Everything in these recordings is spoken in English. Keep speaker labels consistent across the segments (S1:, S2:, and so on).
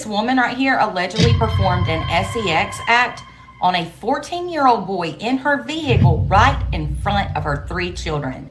S1: This woman right here allegedly performed an sex act on a 14-year-old boy in her vehicle right in front of her 3 children.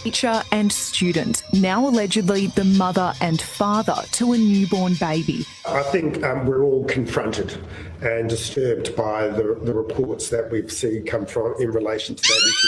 S2: Teacher and student, now allegedly the mother and father to a newborn baby.
S3: I think we're all confronted and disturbed by the reports that we've seen come from in relation to that issue.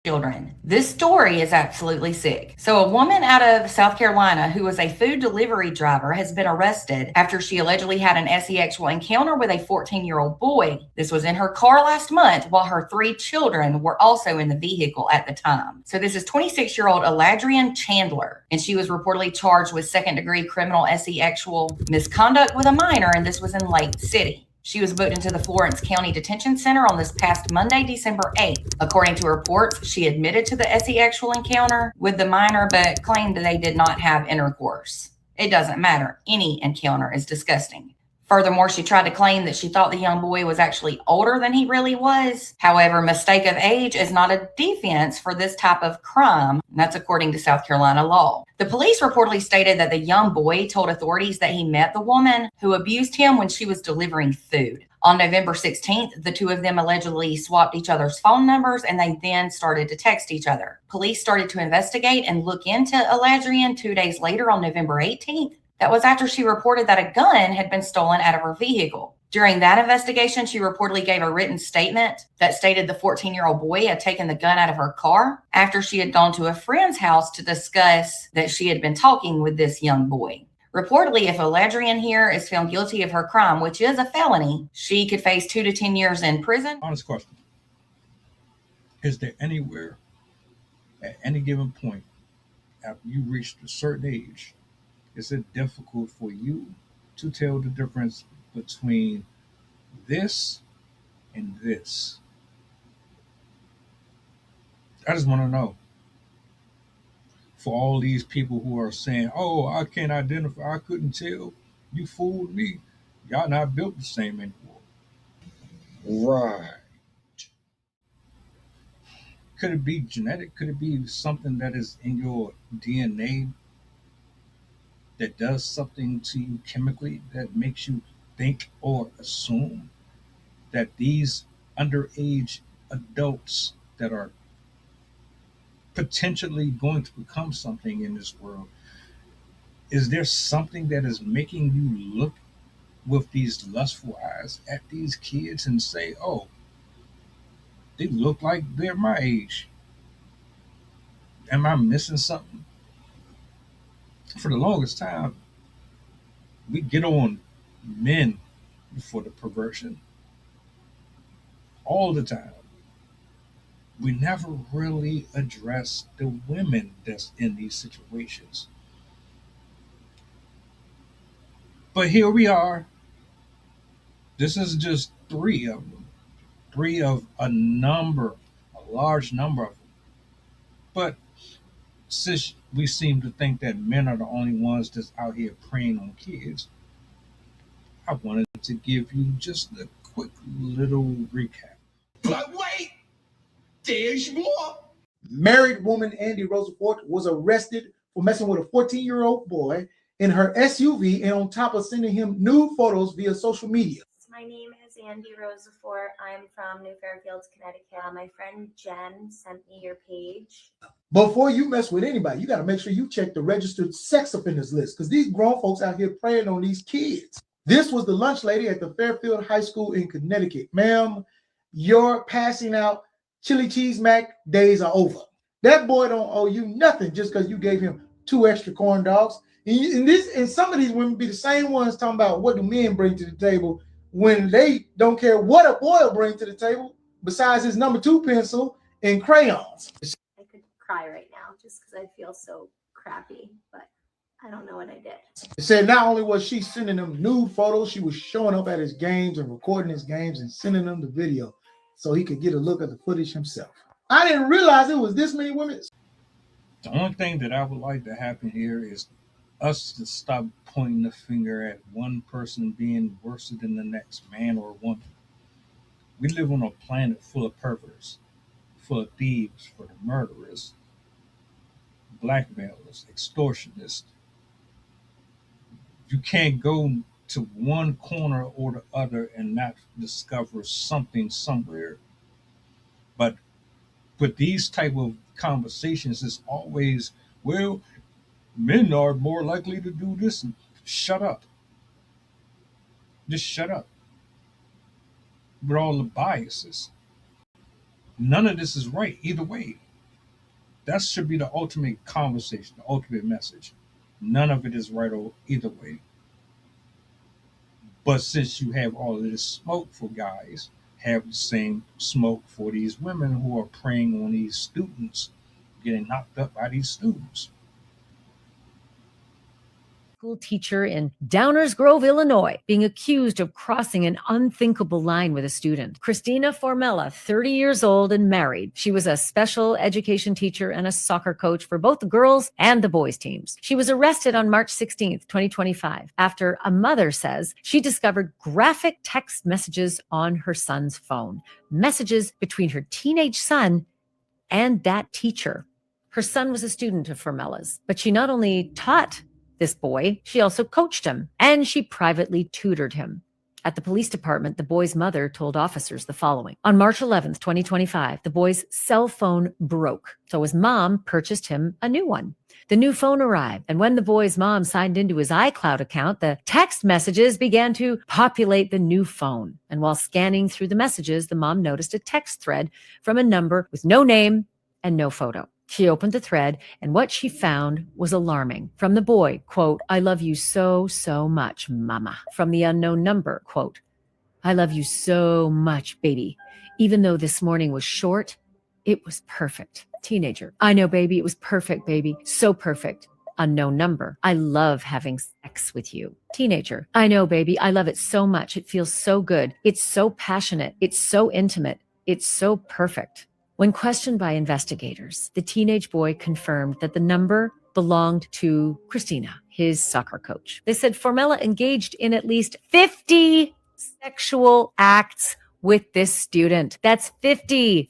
S1: Children. This story is absolutely sick. So a woman out of South Carolina who was a food delivery driver has been arrested after she allegedly had an sexual encounter with a 14-year-old boy. This was in her car last month while her 3 children were also in the vehicle at the time. So this is 26-year-old Eladrian Chandler, and she was reportedly charged with second-degree criminal sexual misconduct with a minor, and this was in Lake City. She was booked into the Florence County Detention Center on this past Monday, December 8th. According to reports, she admitted to the sexual encounter with the minor, but claimed that they did not have intercourse. It doesn't matter. Any encounter is disgusting. Furthermore, she tried to claim that she thought the young boy was actually older than he really was. However, mistake of age is not a defense for this type of crime. And that's according to South Carolina law. The police reportedly stated that the young boy told authorities that he met the woman who abused him when she was delivering food. On November 16th, the two of them allegedly swapped each other's phone numbers, and they then started to text each other. Police started to investigate and look into Eladrian 2 days later on November 18th. That was after she reported that a gun had been stolen out of her vehicle. During that investigation, she reportedly gave a written statement that stated the 14-year-old boy had taken the gun out of her car after she had gone to a friend's house to discuss that she had been talking with this young boy. Reportedly, if Eladrian here is found guilty of her crime, which is a felony, she could face 2 to 10 years in prison.
S4: Honest question. Is there anywhere at any given point after you reached a certain age, is it difficult for you to tell the difference between this and this? I just want to know. For all these people who are saying, oh, I can't identify, I couldn't tell, you fooled me. Y'all not built the same anymore.
S3: Right.
S4: Could it be genetic? Could it be something that is in your DNA that does something to you chemically that makes you think or assume that these underage adults that are potentially going to become something in this world, is there something that is making you look with these lustful eyes at these kids and say, oh, they look like they're my age? Am I missing something? For the longest time, we get on men for the perversion all the time. We never really address the women that's in these situations. But here we are. This is just 3 of them. 3 of a large number of them. But since we seem to think that men are the only ones that's out here preying on kids, I wanted to give you just a quick little recap.
S5: But wait, there's more.
S6: Married woman Andy Rosenfort was arrested for messing with a 14-year-old boy in her SUV and on top of sending him nude photos via social media.
S7: My name is Andy Rosenfort. I'm from New Fairfields, Connecticut. My friend Jen sent me your page.
S6: Before you mess with anybody, you got to make sure you check the registered sex offenders list because these grown folks out here preying on these kids. This was the lunch lady at the Fairfield High School in Connecticut. Ma'am, your passing out chili cheese mac days are over. That boy don't owe you nothing just because you gave him 2 extra corn dogs. And some of these women be the same ones talking about what do men bring to the table when they don't care what a boy will bring to the table besides his number 2 pencil and crayons.
S7: I could cry right now just because I feel so crappy, but I don't know what I did.
S6: It said not only was she sending him nude photos, she was showing up at his games and recording his games and sending him the video so he could get a look at the footage himself. I didn't realize it was this many women.
S4: The only thing that I would like to happen here is us to stop pointing the finger at one person being worse than the next, man or woman. We live on a planet full of perverts, full of thieves, full of murderers, blackmailers, extortionists. You can't go to one corner or the other and not discover something somewhere. But with these type of conversations, it's always, well, men are more likely to do this. And shut up. Just shut up. With all the biases. None of this is right either way. That should be the ultimate conversation, the ultimate message. None of it is right either way. But since you have all of this smoke for guys, have the same smoke for these women who are preying on these students, getting knocked up by these students.
S8: School teacher in Downers Grove, Illinois, being accused of crossing an unthinkable line with a student. Christina Formella, 30 years old and married. She was a special education teacher and a soccer coach for both the girls and the boys teams. She was arrested on March 16th, 2025, after a mother says she discovered graphic text messages on her son's phone, messages between her teenage son and that teacher. Her son was a student of Formella's, but she not only taught this boy, she also coached him, and she privately tutored him. At the police department, the boy's mother told officers the following. On March 11th, 2025, the boy's cell phone broke, so his mom purchased him a new one. The new phone arrived, and when the boy's mom signed into his iCloud account, the text messages began to populate the new phone. And while scanning through the messages, the mom noticed a text thread from a number with no name and no photo. She opened the thread, and what she found was alarming. From the boy, quote, "I love you so, so much, mama." From the unknown number, quote, "I love you so much, baby. Even though this morning was short, it was perfect." Teenager, "I know, baby, it was perfect, baby. So perfect." Unknown number, "I love having sex with you." Teenager, "I know, baby. I love it so much. It feels so good. It's so passionate. It's so intimate. It's so perfect." When questioned by investigators, the teenage boy confirmed that the number belonged to Christina, his soccer coach. They said Formella engaged in at least 50 sexual acts with this student. That's 50,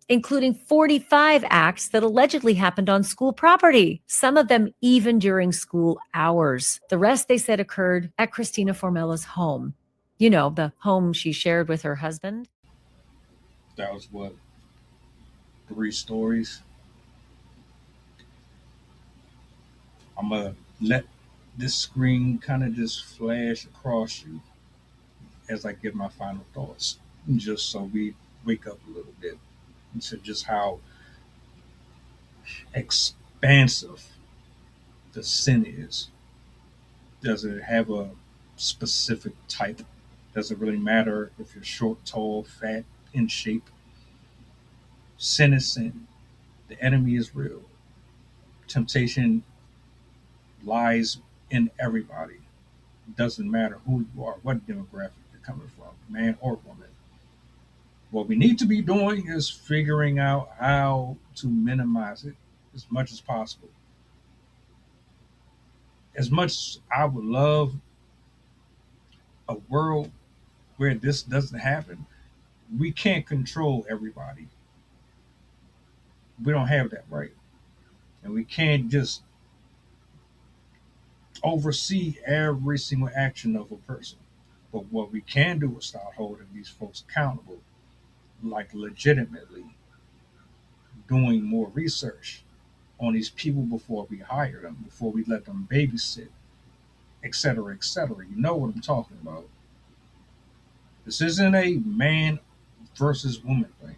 S8: including 45 acts that allegedly happened on school property, some of them even during school hours. The rest, they said, occurred at Christina Formella's home. You know, the home she shared with her husband.
S4: That was what, 3 stories? I'm going to let this screen kind of just flash across you as I give my final thoughts, just so we wake up a little bit into just how expansive the sin is. Does it have a specific type? Does it really matter if you're short, tall, fat, in shape? Sin is sin. The enemy is real. Temptation lies in everybody. It doesn't matter who you are, what demographic you're coming from, man or woman. What we need to be doing is figuring out how to minimize it as much as possible. As much as I would love a world where this doesn't happen, we can't control everybody. We don't have that right. And we can't just oversee every single action of a person. But what we can do is start holding these folks accountable, like legitimately doing more research on these people before we hire them, before we let them babysit, et cetera, et cetera. You know what I'm talking about. This isn't a man versus woman thing.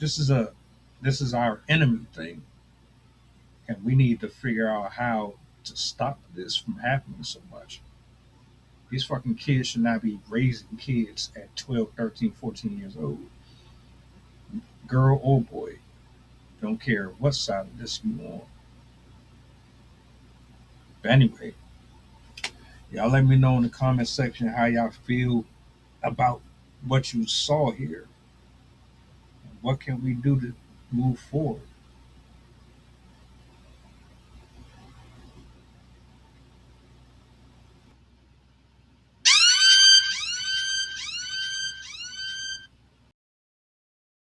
S4: This is our enemy thing. And we need to figure out how to stop this from happening so much. These fucking kids should not be raising kids at 12, 13, 14 years old. Girl or boy. Don't care what side of this you on. But anyway, y'all let me know in the comment section how y'all feel about what you saw here. What can we do to move forward?